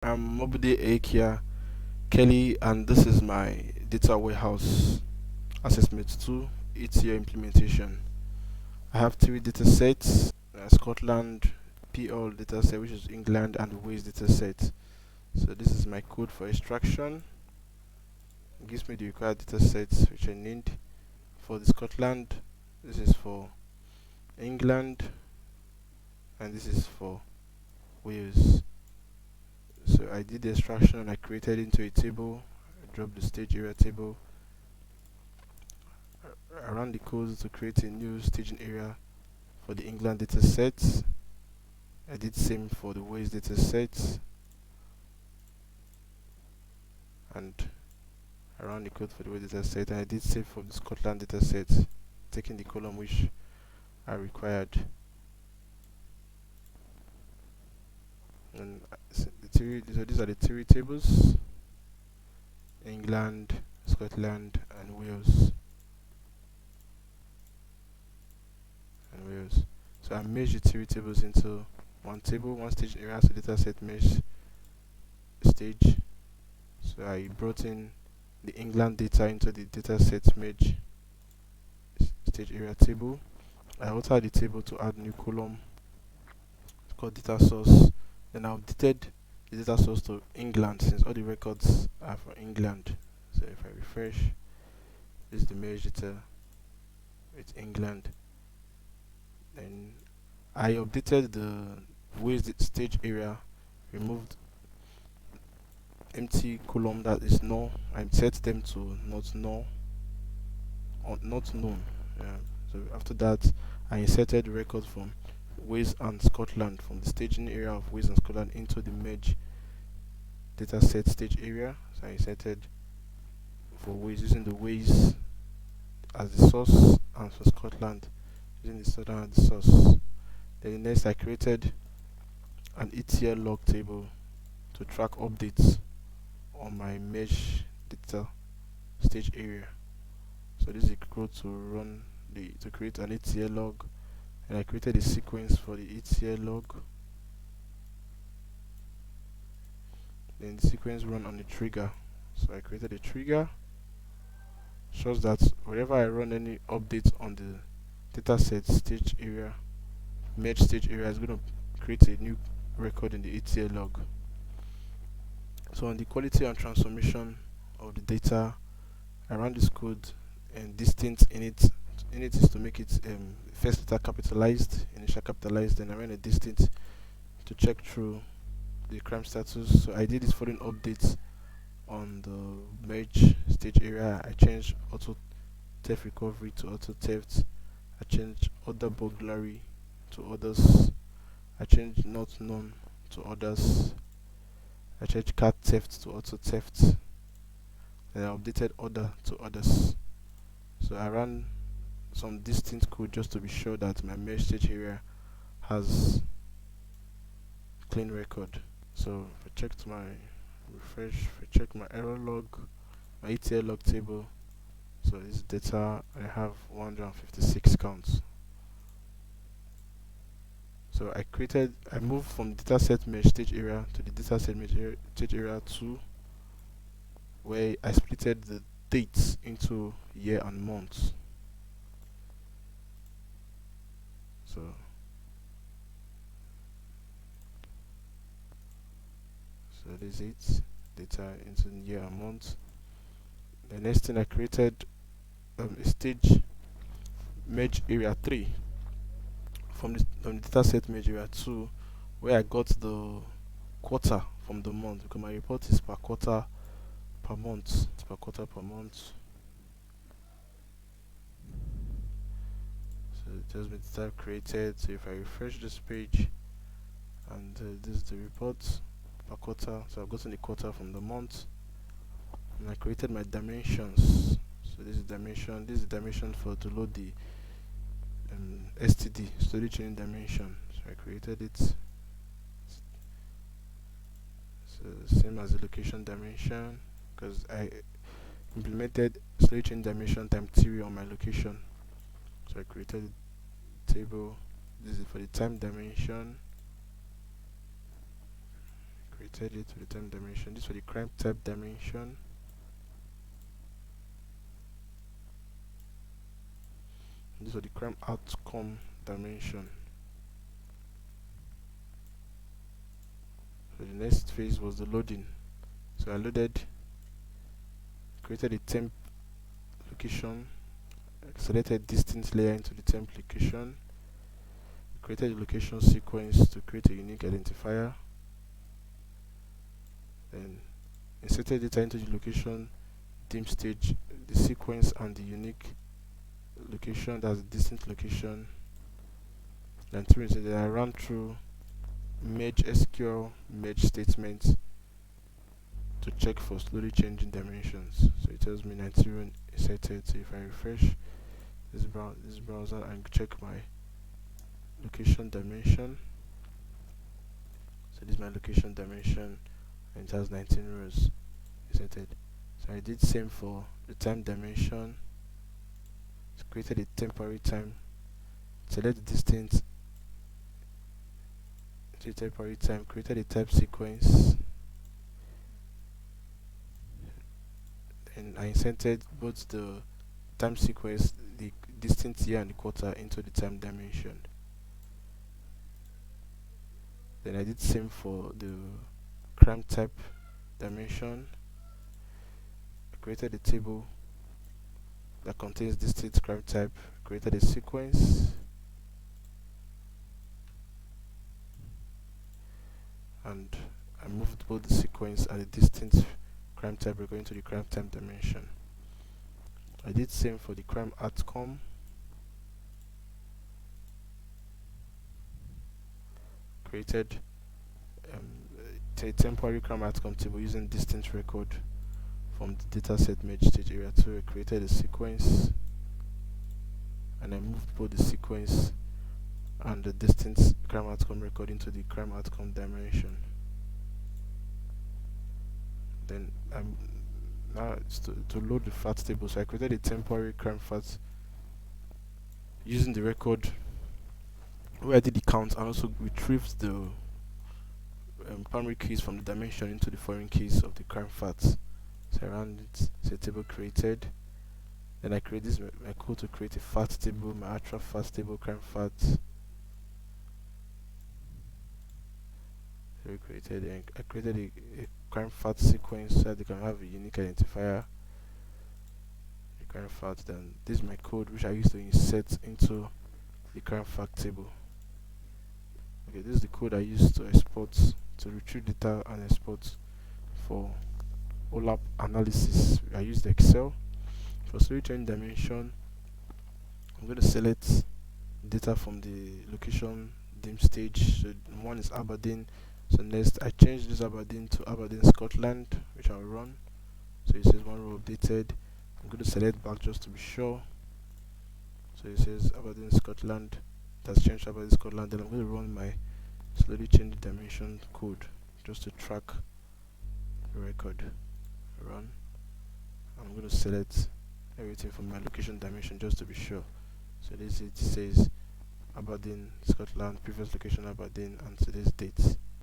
I'm Mobude Akia Kelly, and this is my data warehouse assessment 2 ETL implementation. I have three data sets: Scotland PL data set, which is England, and the Wales data set. So this is my code for extraction. It gives me the required data sets which I need for the Scotland. This is for England, and this is for Wales. So I did the extraction and I created into a table. I dropped the stage area table. I ran the code to create a new staging area for the England data set. I did same for the Wales data set, and I ran the code for the Wales data set, and I did same for the Scotland data set, taking the column which I required. And so these are the three tables: England, Scotland, and Wales. So I merged the three tables into one table, one stage area, so data set mesh stage. So I brought in the England data into the dataset merge stage area table. I altered the table to add new column called data source. Then I updated the data source to England since all the records are for England. So if I refresh, this is the merge data with England. Then I updated the Wales stage area, removed empty column that is null. I set them to not null or not known. Yeah. So after that, I inserted records from Wales and Scotland from the staging area of Wales and Scotland into the merge dataset stage area. So I inserted for Wales using the Wales as the source, and for Scotland using the Scotland as the source. Then next I created an ETL log table to track updates on my merge data stage area. So this is a code to create an ETL log, and I created a sequence for the ETL log. Then the sequence run on a trigger. So I created a trigger, shows that whenever I run any update on the dataset stage area, merge stage area, is going to create a new record in the ETL log. So on the quality and transformation of the data, I ran this code and distinct init. Init is to make it first letter capitalized, initial capitalized. Then I ran a distinct to check through the crime status. So I did this following updates on the merge stage area. I changed auto theft recovery to auto theft. I changed other burglary to others. I changed not known to others. I changed cat theft to auto theft. Then I updated other to others. So I ran some distinct code just to be sure that my merge stage area has clean record. So if I checked my refresh, if I check my error log, my ETL log table, so this data I have 156 counts. So I moved from dataset mesh stage area to the dataset mesh stage area 2, where I splitted the dates into year and months. So this is it, data into year and month. The next thing I created a stage merge area 3 from the dataset merge area 2, where I got the quarter from the month, because my report is per quarter per month. It's per quarter per month. So it tells me the type created. So if I refresh this page, and this is the report per quarter. So I've gotten the quarter from the month, and I created my dimensions. So this is dimension. This is dimension for to load the STD, storage chain dimension. So I created it. So same as the location dimension, because I implemented storage chain dimension times 3 on my location. So I created a table. This is for the time dimension. created it with the time dimension. This was the crime type dimension. This was the crime outcome dimension. So the next phase was the loading. So I loaded, created a temp location, selected distance layer into the temp location, created a location sequence to create a unique identifier, then inserted data into the location dim stage, the sequence and the unique location, that's the distance location. Then I ran through merge SQL merge statements to check for slowly changing dimensions. So it tells me 90 inserted. So if I refresh this browser and check my location dimension, so this is my location dimension and it has 19 rows inserted. So I did same for the time dimension. So created a temporary time, select the distance to temporary time, created a type sequence, and I inserted both the time sequence, the distance year and the quarter into the time dimension. Then I did same for the crime type dimension. I created a table that contains distinct crime type, created a sequence, and I moved both the sequence and the distinct crime type going to the crime type dimension. I did same for the crime outcome. Created a temporary crime outcome table using distinct record from the dataset merge stage area 2. I created a sequence and I moved both the sequence and the distance crime outcome record into the crime outcome dimension. Then now it's to load the FAT table. So I created a temporary crime FAT using the record where I did the count and also retrieved the primary keys from the dimension into the foreign keys of the crime FAT. So I ran it, so a table created. Then I create this my code to create a FAT table, my actual FAT table, crime FAT. So we created, and I created a crime FAT sequence so that they can have a unique identifier. The crime FAT. Then this is my code which I used to insert into the crime FAT table. Okay, this is the code I used to export, to retrieve data and export for OLAP analysis. I used Excel. For slowly change dimension, I'm going to select data from the location dim stage. So one is Aberdeen. So next I change this Aberdeen to Aberdeen, Scotland, which I'll run. So it says one row updated. I'm going to select back just to be sure. So it says Aberdeen, Scotland. That's changed to Aberdeen, Scotland. Then I'm going to run my slowly change dimension code just to track the record. Run. I'm going to select everything from my location dimension just to be sure. So this it says Aberdeen, Scotland, previous location Aberdeen, and today's date.